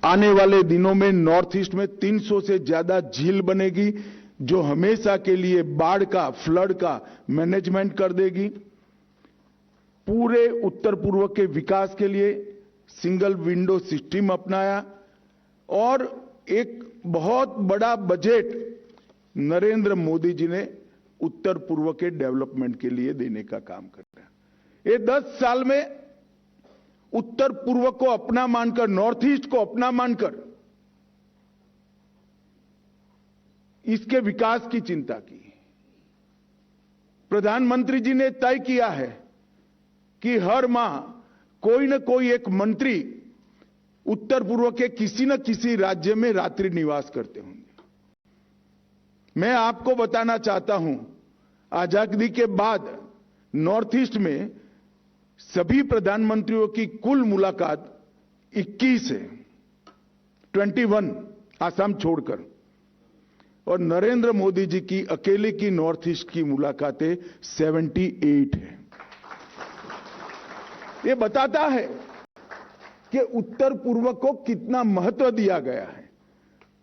आने वाले दिनों में नॉर्थ ईस्ट में 300 से ज्यादा झील बनेगी, जो हमेशा के लिए बाढ़ का, फ्लड का मैनेजमेंट कर देगी। पूरे उत्तर पूर्व के विकास के लिए सिंगल विंडो सिस्टम अपनाया और एक बहुत बड़ा बजट नरेंद्र मोदी जी ने उत्तर पूर्व के डेवलपमेंट के लिए देने का काम कर रहा है। ये 10 साल में उत्तर पूर्व को अपना मानकर, नॉर्थ ईस्ट को अपना मानकर इसके विकास की चिंता की। प्रधानमंत्री जी ने तय किया है कि हर माह कोई न कोई एक मंत्री उत्तर पूर्व के किसी न किसी राज्य में रात्रि निवास करते होंगे। मैं आपको बताना चाहता हूं, आजादी के बाद नॉर्थ ईस्ट में सभी प्रधानमंत्रियों की कुल मुलाकात 21 है, 21 आसाम छोड़कर, और नरेंद्र मोदी जी की अकेले की नॉर्थ ईस्ट की मुलाकातें 78 है। ये बताता है कि उत्तर पूर्व को कितना महत्व दिया गया है।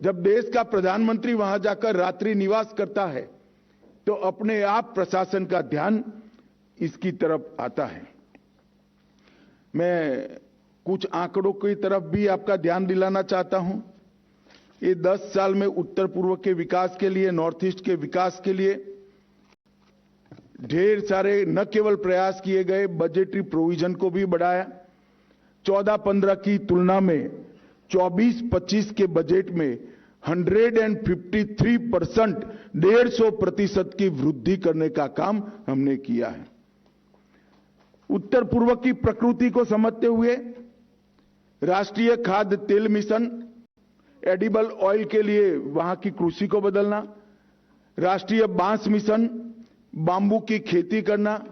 जब देश का प्रधानमंत्री वहां जाकर रात्रि निवास करता है तो अपने आप प्रशासन का ध्यान इसकी तरफ आता है। मैं कुछ आंकड़ों की तरफ भी आपका ध्यान दिलाना चाहता हूं। ये 10 साल में उत्तर पूर्व के विकास के लिए, नॉर्थ ईस्ट के विकास के लिए ढेर सारे न केवल प्रयास किए गए, बजटरी प्रोविजन को भी बढ़ाया। 14-15 की तुलना में 24-25 के बजट में 153%, 150% की वृद्धि करने का काम हमने किया है। उत्तर पूर्व की प्रकृति को समझते हुए राष्ट्रीय खाद्य तेल मिशन, एडिबल ऑयल के लिए वहां की कृषि को बदलना, राष्ट्रीय बांस मिशन, बांबू की खेती करना,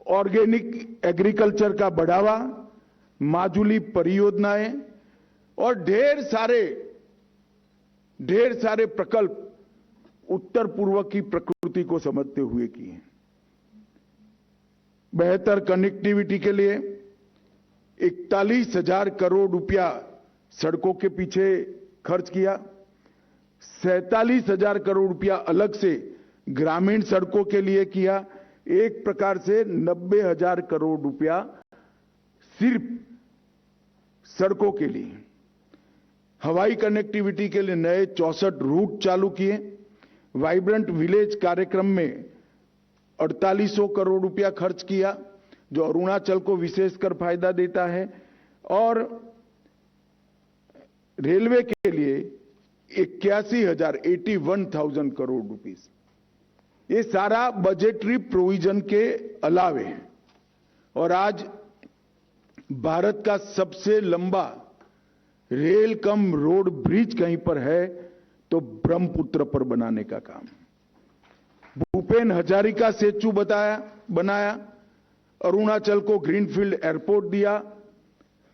ऑर्गेनिक एग्रीकल्चर का बढ़ावा, माजुली परियोजनाएं और ढेर सारे प्रकल्प उत्तर पूर्व की प्रकृति को समझते हुए किए। बेहतर कनेक्टिविटी के लिए 41,000 करोड़ रुपया सड़कों के पीछे खर्च किया। 47,000 करोड़ रुपया अलग से ग्रामीण सड़कों के लिए किया। एक प्रकार से 90,000 करोड़ रुपया सिर्फ सड़कों के लिए। हवाई कनेक्टिविटी के लिए नए 64 रूट चालू किए। वाइब्रेंट विलेज कार्यक्रम में 4800 करोड़ रुपया खर्च किया, जो अरुणाचल को विशेषकर फायदा देता है। और रेलवे के लिए 81,000 करोड़ रुपीस। ये सारा बजटरी प्रोविजन के अलावे है। और आज भारत का सबसे लंबा रेल कम रोड ब्रिज कहीं पर है तो ब्रह्मपुत्र पर बनाने का काम। भूपेन हजारिका सेतु बनाया, अरुणाचल को ग्रीनफील्ड एयरपोर्ट दिया,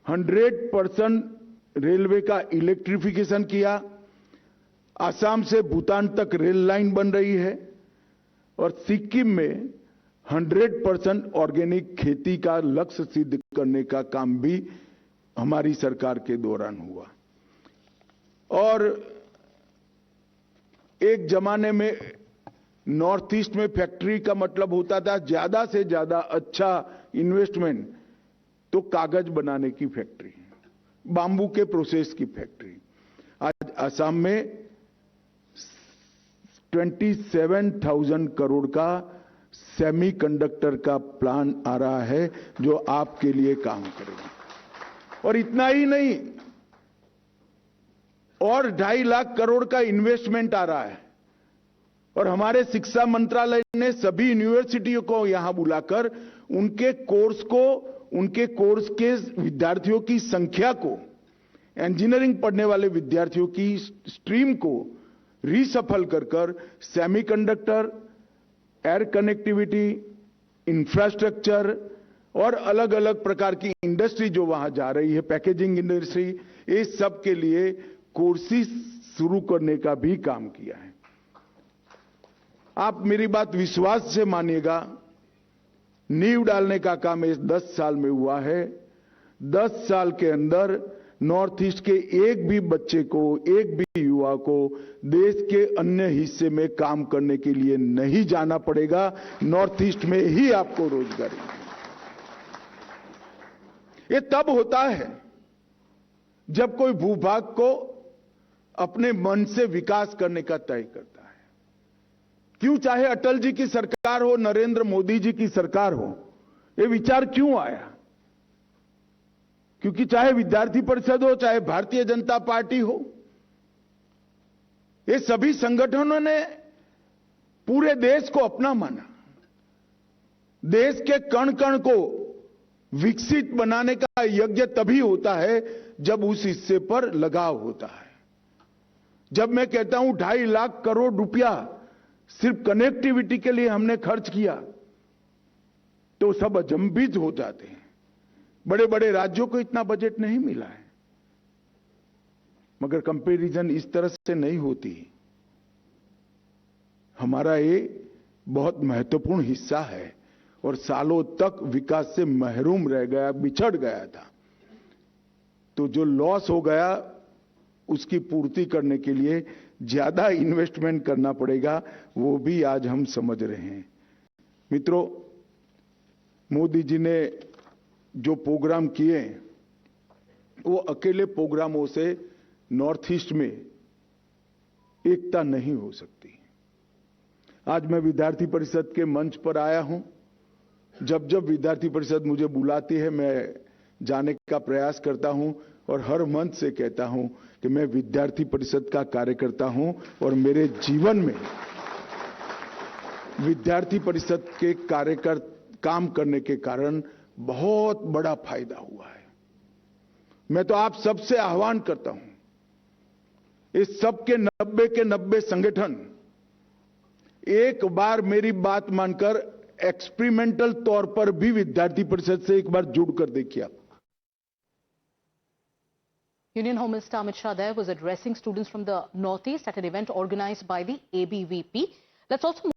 100% रेलवे का इलेक्ट्रिफिकेशन किया, आसाम से भूटान तक रेल लाइन बन रही है और सिक्किम में 100% ऑर्गेनिक खेती का लक्ष्य सिद्ध करने का काम भी हमारी सरकार के दौरान हुआ। और एक जमाने में नॉर्थ ईस्ट में फैक्ट्री का मतलब होता था ज्यादा से ज्यादा अच्छा इन्वेस्टमेंट तो कागज बनाने की फैक्ट्री, बांबू के प्रोसेस की फैक्ट्री। आज असम में 27,000 करोड़ का सेमीकंडक्टर का प्लान आ रहा है जो आपके लिए काम करेगा। और इतना ही नहीं, और 2.5 लाख करोड़ का इन्वेस्टमेंट आ रहा है। और हमारे शिक्षा मंत्रालय ने सभी यूनिवर्सिटियों को यहां बुलाकर उनके कोर्स के विद्यार्थियों की संख्या को, इंजीनियरिंग पढ़ने वाले विद्यार्थियों की स्ट्रीम को रीसफल कर सेमीकंडक्टर, एयर कनेक्टिविटी, इंफ्रास्ट्रक्चर और अलग अलग प्रकार की इंडस्ट्री जो वहां जा रही है, पैकेजिंग इंडस्ट्री, ये सब के लिए कोर्सेज शुरू करने का भी काम किया है। आप मेरी बात विश्वास से मानिएगा, नींव डालने का काम इस 10 साल में हुआ है। 10 साल के अंदर नॉर्थ ईस्ट के एक भी बच्चे को, एक भी युवा को देश के अन्य हिस्से में काम करने के लिए नहीं जाना पड़ेगा। नॉर्थ ईस्ट में ही आपको रोजगारी। ये तब होता है जब कोई भूभाग को अपने मन से विकास करने का तय करता है। क्यों, चाहे अटल जी की सरकार हो, नरेंद्र मोदी जी की सरकार हो, ये विचार क्यों आया? क्योंकि चाहे विद्यार्थी परिषद हो, चाहे भारतीय जनता पार्टी हो, ये सभी संगठनों ने पूरे देश को अपना माना। देश के कण कण को विकसित बनाने का यज्ञ तभी होता है जब उस हिस्से पर लगाव होता है। जब मैं कहता हूं 2.5 लाख करोड़ रुपया सिर्फ कनेक्टिविटी के लिए हमने खर्च किया, तो सब अचंभित हो जाते हैं। बड़े बड़े राज्यों को इतना बजट नहीं मिला है, मगर कंपैरिजन इस तरह से नहीं होती। हमारा ये बहुत महत्वपूर्ण हिस्सा है और सालों तक विकास से महरूम रह गया, बिछड़ गया था। तो जो लॉस हो गया उसकी पूर्ति करने के लिए ज्यादा इन्वेस्टमेंट करना पड़ेगा, वो भी आज हम समझ रहे हैं। मित्रों, मोदी जी ने जो प्रोग्राम किए वो अकेले प्रोग्रामों से नॉर्थ ईस्ट में एकता नहीं हो सकती। आज मैं विद्यार्थी परिषद के मंच पर आया हूं। जब जब विद्यार्थी परिषद मुझे बुलाती है, मैं जाने का प्रयास करता हूं और हर मंच से कहता हूं कि मैं विद्यार्थी परिषद का कार्यकर्ता हूं और मेरे जीवन में विद्यार्थी परिषद के काम करने के कारण बहुत बड़ा फायदा हुआ है। मैं तो आप सबसे आह्वान करता हूं, इस सब के 90 के 90 संगठन एक बार मेरी बात मानकर एक्सपेरिमेंटल तौर पर भी विद्यार्थी परिषद से एक बार जुड़कर देखिए। Union Home Minister Amit Shah there was addressing students from the Northeast at an event organized by the ABVP. Let's also